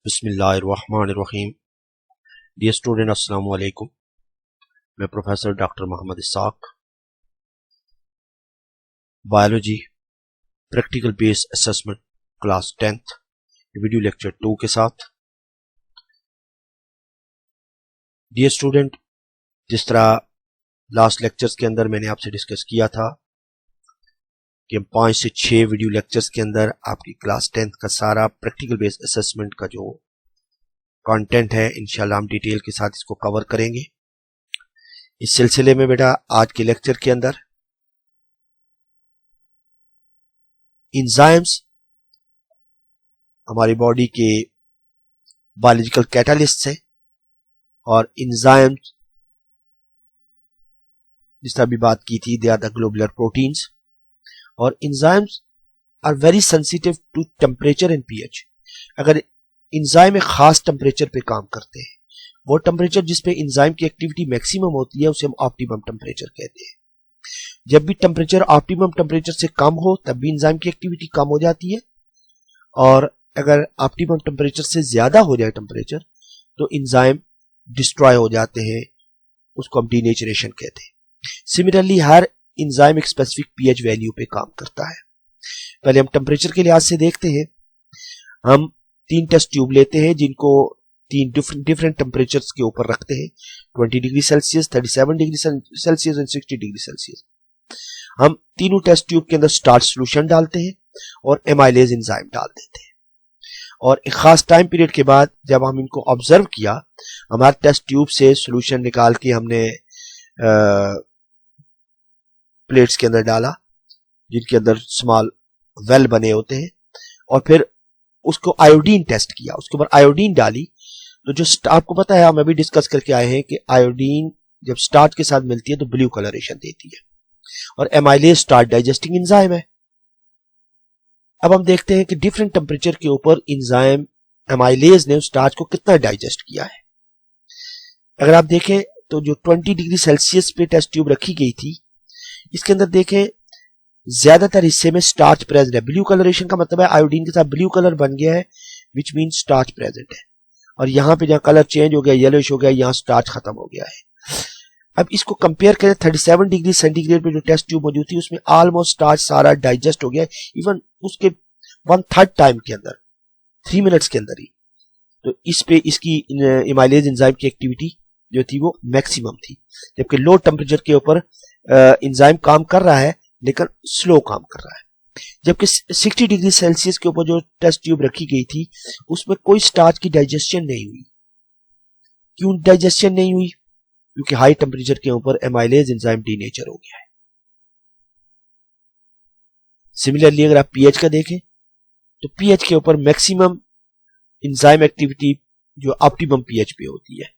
बिस्मिल्लाहिर्रहमानिर्रहीम। Dear student, अस्सलाम वालेकुम। मैं professor doctor Mohammad Ishaq, biology practical based assessment class 10th video lecture 2 के साथ। डियर स्टूडेंट, जिस तरह लास्ट लेक्चर्स के अंदर मैंने आपसे डिस्कस किया था कि हम 5 से 6 वीडियो लेक्चर्स के अंदर आपकी क्लास 10th का सारा प्रैक्टिकल बेस्ड असेसमेंट का जो कंटेंट है इंशाल्लाह हम डिटेल के साथ इसको कवर करेंगे। इस सिलसिले में बेटा आज के लेक्चर के अंदर एंजाइम्स हमारी बॉडी के बायोलॉजिकल कैटालिस्ट हैं और एंजाइम्स जिस तरह भी बात की थी, they are the globular proteins और enzymes are very sensitive to temperature and pH. अगर एंजाइम एक खास टेम्परेचर पे काम करते हैं, वो टेम्परेचर जिस पे एंजाइम की एक्टिविटी मैक्सिमम होती है उसे हम ऑप्टिमम टेम्परेचर कहते हैं। जब भी टेम्परेचर ऑप्टिमम टेम्परेचर से कम हो तब भी एंजाइम की एक्टिविटी कम हो जाती है, और अगर ऑप्टिमम टेम्परेचर से ज्यादा हो जाए टेम्परेचर तो एंजाइम डिस्ट्रॉय हो जाते हैं, उसको हम डीनेचरेशन कहते हैं। सिमिलरली हर एंजाइम एक स्पेसिफिक पीएच वैल्यू पे काम करता है। पहले हम टेम्परेचर के लिहाज से देखते हैं। हम 3 टेस्ट ट्यूब लेते हैं जिनको 3 डिफरेंट टेम्परेचर्स के ऊपर रखते हैं, 20 degree Celsius, 37 degree Celsius and 60 degree Celsius. हम तीनों टेस्ट ट्यूब के अंदर स्टार्च सॉल्यूशन डालते हैं और एमाइलेज एंजाइम डाल देते हैं, और एक खास टाइम पीरियड के बाद जब हम इनको ऑब्जर्व किया, हमारे टेस्ट ट्यूब से सॉल्यूशन निकाल के हमने प्लेट्स के अंदर डाला जिनके अंदर स्मॉल वेल बने होते हैं, और फिर उसको आयोडीन टेस्ट किया। उसके ऊपर आयोडीन डाली तो जो आपको पता है, हम अभी डिस्कस करके आए हैं कि आयोडीन जब स्टार्च के साथ मिलती है तो ब्लू कलरेशन देती है, और एमाइलेज स्टार्च डाइजेस्टिंग एंजाइम है। अब हम देखते हैं कि डिफरेंट टेम्परेचर के ऊपर एंजाइम एमाइलेज ने स्टार्च को कितना डाइजेस्ट किया है। अगर आप देखें तो जो 20 डिग्री सेल्सियस पे टेस्ट ट्यूब रखी गई थी, इसके अंदर देखें ज्यादातर हिस्से में स्टार्च प्रेजेंट है। ब्लू कलरेशन का मतलब है आयोडीन के साथ ब्लू कलर बन गया है, विच मीन स्टार्च प्रेजेंट है, और यहां पे जहां कलर चेंज हो गया, येलोइश हो गया, यहां स्टार्च खत्म हो गया है। अब इसको कंपेयर करें 37 डिग्री सेंटीग्रेड पे जो टेस्ट ट्यूब मौजूद थी उसमें ऑलमोस्ट स्टार्च सारा डाइजेस्ट हो गया है, इवन उसके 1/3 टाइम के अंदर, 3 मिनट्स के अंदर ही। तो इस पे इसकी एमाइलेज एंजाइम की एक्टिविटी जो थी वो मैक्सिमम थी, जबकि लो टेम्परेचर के ऊपर एंजाइम काम कर रहा है लेकिन स्लो काम कर रहा है। जबकि 60 डिग्री सेल्सियस के ऊपर जो टेस्ट ट्यूब रखी गई थी उसमें कोई स्टार्च की डाइजेशन नहीं हुई। क्यों डाइजेशन नहीं हुई? क्योंकि हाई टेम्परेचर के ऊपर एमाइलेज एंजाइम डीनेचर हो गया है। सिमिलरली अगर आप पीएच का देखें तो पीएच के ऊपर मैक्सिमम एंजाइम एक्टिविटी जो ऑप्टिमम पीएच पे होती है,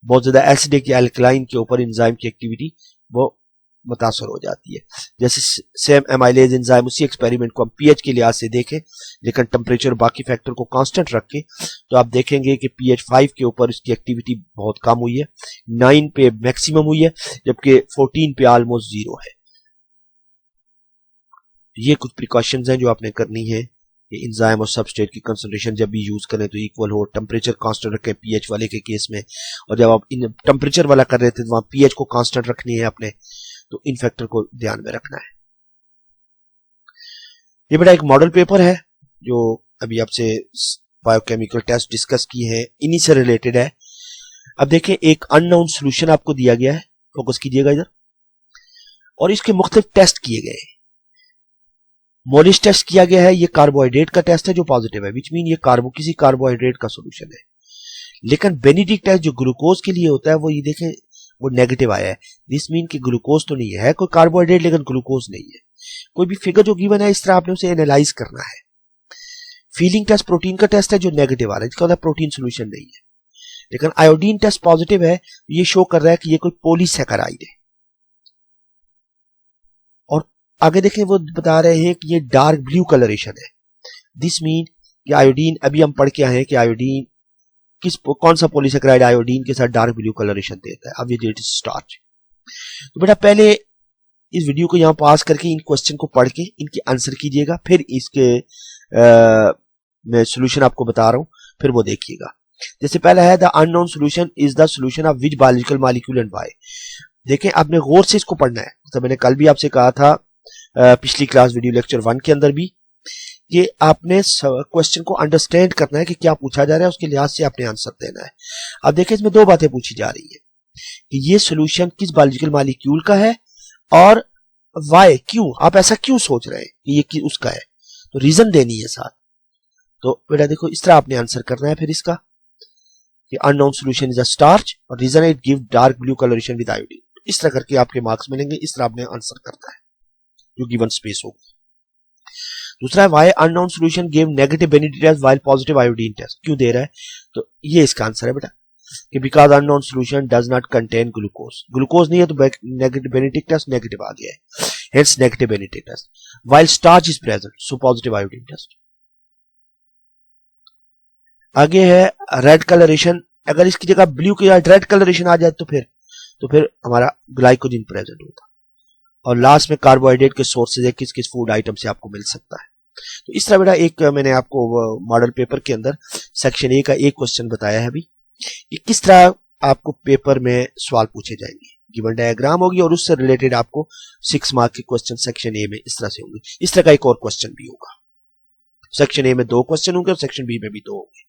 बहुत ज्यादा एसिडिक या अल्कलाइन के ऊपर एंजाइम की एक्टिविटी वो मुतासर हो जाती है। जैसे सेम एमाइलेज एंजाइम उसी एक्सपेरिमेंट को हम पीएच के लिहाज से देखें लेकिन टेम्परेचर बाकी फैक्टर को कांस्टेंट रख के, तो आप देखेंगे कि पीएच 5 के ऊपर इसकी एक्टिविटी बहुत कम हुई है, 9 पे मैक्सिमम हुई है, जबकि 14 पे ऑलमोस्ट 0 है। ये कुछ प्रिकॉशंस हैं जो आपने करनी है कि एंजाइम और सबस्ट्रेट की कंसंट्रेशन जब भी यूज करें तो इक्वल हो, टेम्परेचर कांस्टेंट रखें पीएच वाले के केस में, और जब आप इन टेम्परेचर वाला कर रहे थे तो वहां पीएच को कांस्टेंट रखनी है अपने, तो इन फैक्टर को ध्यान में रखना है। ये बेटा एक मॉडल पेपर है जो अभी आपसे बायोकेमिकल टेस्ट डिस्कस की है, इन्हीं से रिलेटेड है। अब देखें एक अननोन सॉल्यूशन आपको दिया गया है, फोकस कीजिएगा इधर, और इसके मुख्तलिफ टेस्ट किए गए हैं। मोलिश टेस्ट किया गया है, ये कार्बोहाइड्रेट का टेस्ट है जो पॉजिटिव है, विच मीन ये किसी कार्बोहाइड्रेट का सॉल्यूशन है। लेकिन बेनेडिक्ट टेस्ट जो ग्लूकोज के लिए होता है वो ये देखें वो नेगेटिव आया है। दिस मीन कि ग्लूकोज तो नहीं है, कोई कार्बोहाइड्रेट लेकिन ग्लूकोज नहीं है। कोई भी फिगर जो गिवन है इस तरह आपने उसे एनालाइज करना है। फीलिंग टेस्ट प्रोटीन का टेस्ट है जो नेगेटिव आ रहा है, इसका मतलब प्रोटीन सोल्यूशन नहीं है। लेकिन आयोडीन टेस्ट पॉजिटिव है, ये शो कर रहा है कि ये कोई पॉलीसैकेराइड है। और आगे देखें वो बता रहे हैं कि ये डार्क ब्लू कलरेशन है। दिस मीन कि आयोडीन, अभी हम पढ़ के आए हैं कि आयोडीन कौन सा पॉलीसैकेराइड आयोडीन के साथ डार्क ब्लू कलरेशन देता है। अब ये डेट स्टार्च। तो बेटा पहले इस वीडियो को यहां पास करके इन क्वेश्चन को पढ़ के इनके आंसर कीजिएगा, फिर इसके मैं सॉल्यूशन आपको बता रहा हूं फिर वो देखिएगा। जैसे पहला है the unknown solution is the solution of which biological molecule and why. देखें आपने गौर से इसको पढ़ना है। तो मैंने कल भी आपसे कहा था पिछली क्लास वीडियो लेक्चर 1 के अंदर भी, कि आपने क्वेश्चन को अंडरस्टैंड करना है कि क्या पूछा जा रहा है, उसके लिहाज से आपने आंसर देना है। अब देखें इसमें दो बातें पूछी जा रही है कि ये सॉल्यूशन किस बायोलॉजिकल मॉलिक्यूल का है और वाई, क्यों आप ऐसा क्यों सोच रहे हैं कि ये उसका है, तो रीजन देनी है साथ। तो बेटा देखो इस तरह आपने आंसर करना है फिर इसका कि unknown solution is a starch और reason it give dark blue coloration with iodine. इस तरह करके आपके मार्क्स मिलेंगे, इस तरह आपने आंसर करना है जो गिवन स्पेस होगी। दूसरा है why unknown solution give negative Benedict test while positive iodine test, क्यों दे रहा है, तो ये इसका आंसर है बेटा कि because unknown solution does not contain glucose, glucose नहीं है तो नेगेटिव बेनिफिट टेस्ट नेगेटिव आ गया है, hence negative Benedict test. While starch is present so positive iodine test. आगे है रेड कलरेशन, अगर इसकी जगह ब्लू की रेड कलरेशन आ जाए तो फिर हमारा ग्लाइकोजन प्रेजेंट होता। और लास्ट में कार्बोहाइड्रेट के सोर्सेज है, किस किस फूड आइटम से आपको मिल सकता है। तो इस तरह बेटा एक मैंने आपको मॉडल पेपर के अंदर सेक्शन ए का एक क्वेश्चन बताया है अभी कि किस तरह आपको पेपर में सवाल पूछे जाएंगे। गिवन डायग्राम होगी और उससे रिलेटेड आपको 6 मार्क के क्वेश्चन सेक्शन ए में इस तरह से होंगे। इस तरह का एक और क्वेश्चन भी होगा। सेक्शन ए में 2 क्वेश्चन होंगे और सेक्शन बी में भी 2 होंगे।